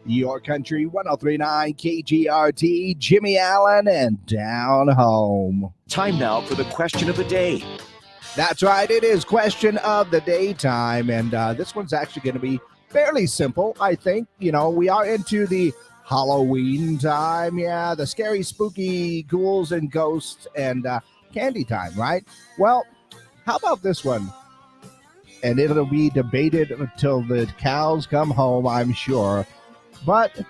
Your Country 1039 KGRT, Jimmy Allen, and Down Home. Time now for the question of the day. That's right, it is question of the day time, and this one's actually going to be fairly simple, I think. You know, we are into the Halloween time, yeah, the scary, spooky ghouls and ghosts and candy time, right? Well, how about this one? And it'll be debated until the cows come home, I'm sure. But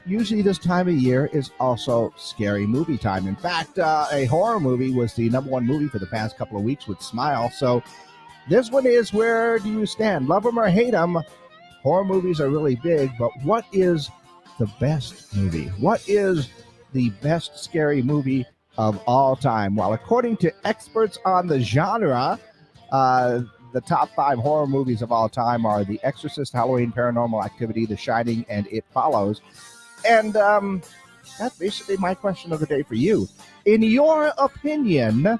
usually this time of year is also scary movie time. In fact, a horror movie was the number one movie for the past couple of weeks with Smile. So this one is, where do you stand? Love them or hate them? Horror movies are really big, but what is the best movie? What is the best scary movie of all time? Well, according to experts on the genre, the top 5 horror movies of all time are The Exorcist, Halloween, Paranormal Activity, The Shining, and It Follows. And that's basically my question of the day for you. In your opinion,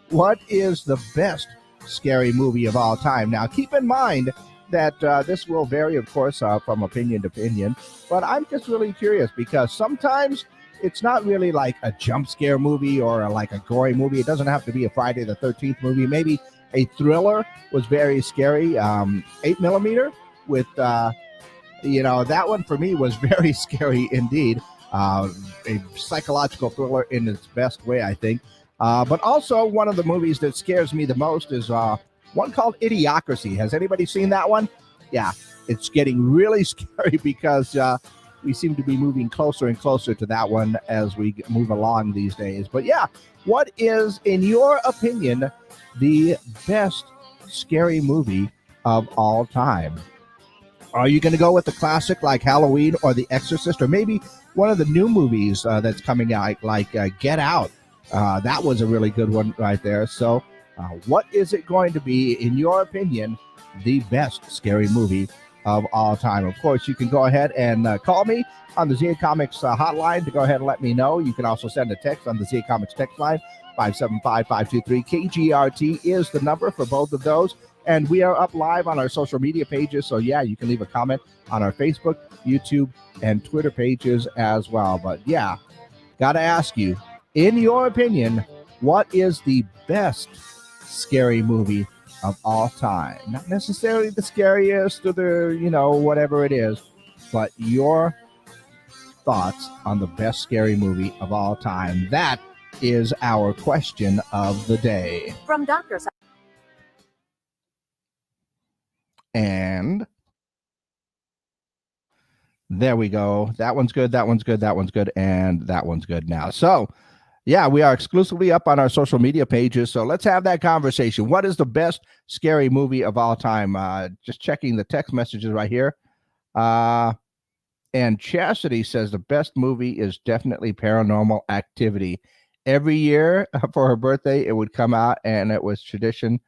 what is the best scary movie of all time? Now, keep in mind that this will vary, of course, from opinion to opinion. But I'm just really curious because sometimes it's not really like a jump scare movie or like a gory movie. It doesn't have to be a Friday the 13th movie. Maybe a thriller was very scary. 8mm with, that one for me was very scary indeed. A psychological thriller in its best way, I think. But also one of the movies that scares me the most is one called Idiocracy. Has anybody seen that one? Yeah, it's getting really scary because we seem to be moving closer and closer to that one as we move along these days. But yeah, what is, in your opinion, the best scary movie of all time? Are you going to go with the classic like Halloween or The Exorcist, or maybe one of the new movies that's coming out like Get Out? That was a really good one right there. So what is it going to be, in your opinion, the best scary movie of all time? Of course, you can go ahead and call me on the ZA Comics hotline to go ahead and let me know. You can also send a text on the ZA Comics text line. 575-523 KGRT is the number for both of those. And we are up live on our social media pages. So, yeah, you can leave a comment on our Facebook, YouTube, and Twitter pages as well. But, yeah, got to ask you, in your opinion, what is the best scary movie of all time? Not necessarily the scariest or the, whatever it is, but your thoughts on the best scary movie of all time. That is our question of the day. From doctors. And there we go. That one's good. That one's good. That one's good. And that one's good now. So, yeah, we are exclusively up on our social media pages. So let's have that conversation. What is the best scary movie of all time? Just checking the text messages right here. And Chastity says the best movie is definitely Paranormal Activity. Every year for her birthday, it would come out, and it was tradition.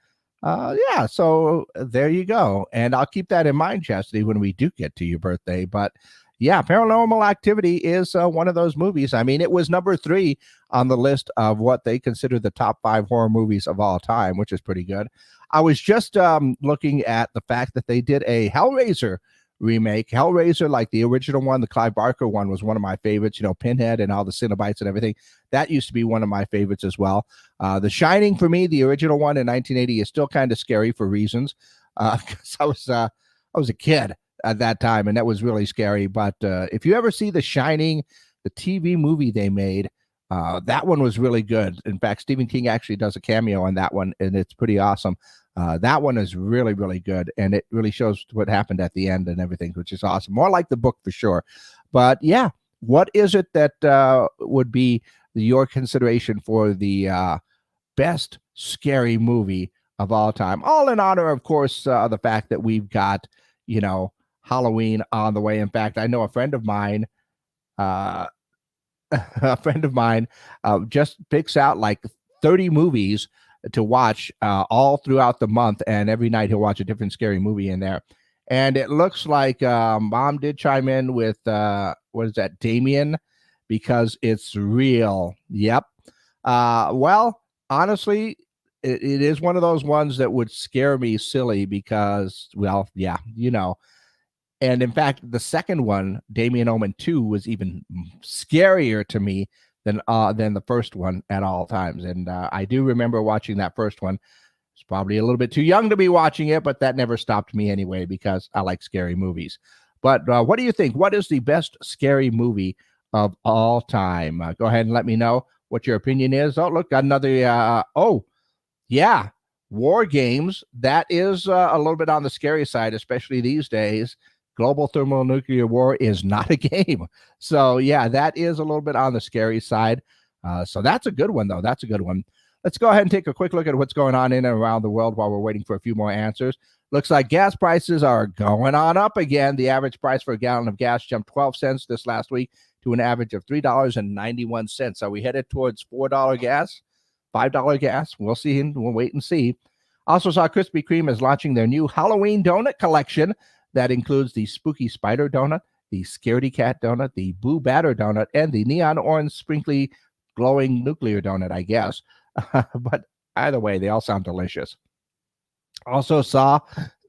Yeah, so there you go. And I'll keep that in mind, Chastity, when we do get to your birthday. But yeah, Paranormal Activity is one of those movies. I mean, it was number 3 on the list of what they consider the top 5 horror movies of all time, which is pretty good. I was just looking at the fact that they did a Hellraiser remake. Hellraiser, like the original one, the Clive Barker one, was one of my favorites. Pinhead and all the Cenobites and everything. That used to be one of my favorites as well. The Shining, for me, the original one in 1980, is still kind of scary for reasons. Because I was a kid at that time, and that was really scary. But if you ever see The Shining, the TV movie they made, that one was really good. In fact, Stephen King actually does a cameo on that one, and it's pretty awesome. That one is really, really good, and it really shows what happened at the end and everything, which is awesome. More like the book for sure. But yeah, what is it that would be your consideration for the best scary movie of all time? All in honor, of course, the fact that we've got, Halloween on the way. In fact, I know a friend of mine, just picks out like 30 movies to watch all throughout the month, and every night he'll watch a different scary movie in there. And it looks like Mom did chime in with what is that, Damien, because it's real. Yep. Well, honestly, it is one of those ones that would scare me silly because, well, yeah, And in fact, the second one, Damien Omen 2, was even scarier to me than the first one at all times. And I do remember watching that first one. It's probably a little bit too young to be watching it, but that never stopped me anyway because I like scary movies. But what do you think? What is the best scary movie of all time? Go ahead and let me know what your opinion is. Oh, look, got another. Yeah, War Games. That is a little bit on the scary side, especially these days. Global thermonuclear war is not a game. So, yeah, that is a little bit on the scary side. So that's a good one, though. That's a good one. Let's go ahead and take a quick look at what's going on in and around the world while we're waiting for a few more answers. Looks like gas prices are going on up again. The average price for a gallon of gas jumped 12 cents this last week to an average of $3.91. Are we headed towards $4 gas, $5 gas? We'll see. We'll wait and see. Also saw Krispy Kreme is launching their new Halloween donut collection that includes the spooky spider donut, the scaredy cat donut, the blue batter donut, and the neon orange sprinkly glowing nuclear donut, I guess. But either way, they all sound delicious. Also saw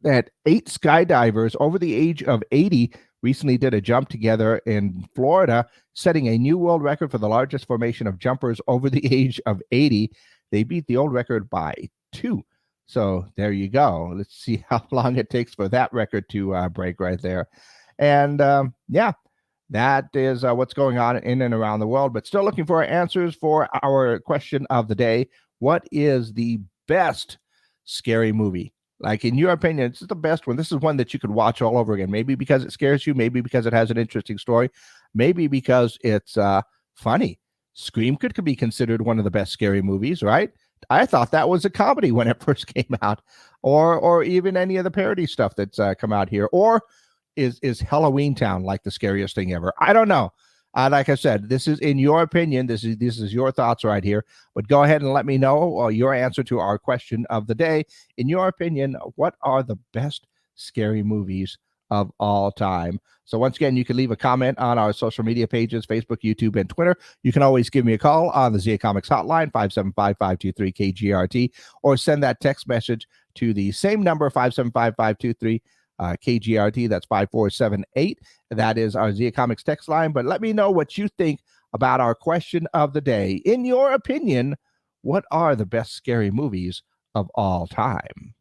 that 8 skydivers over the age of 80 recently did a jump together in Florida, setting a new world record for the largest formation of jumpers over the age of 80. They beat the old record by 2. So there you go. Let's see how long it takes for that record to break right there. And yeah, that is what's going on in and around the world. But still looking for answers for our question of the day. What is the best scary movie? Like, in your opinion, this is the best one. This is one that you could watch all over again. Maybe because it scares you. Maybe because it has an interesting story. Maybe because it's funny. Scream could be considered one of the best scary movies, right? I thought that was a comedy when it first came out, or even any of the parody stuff that's come out here. Or is Halloween Town like the scariest thing ever? I don't know. Like I said, this is in your opinion. This is your thoughts right here. But go ahead and let me know your answer to our question of the day. In your opinion, what are the best scary movies of all time? So once again, you can leave a comment on our social media pages, Facebook, YouTube, and Twitter. You can always give me a call on the ZA Comics hotline, 575-523-KGRT, or send that text message to the same number, 575-523 KGRT. That's 5478. That is our ZA Comics text line. But let me know what you think about our question of the day. In your opinion, what are the best scary movies of all time?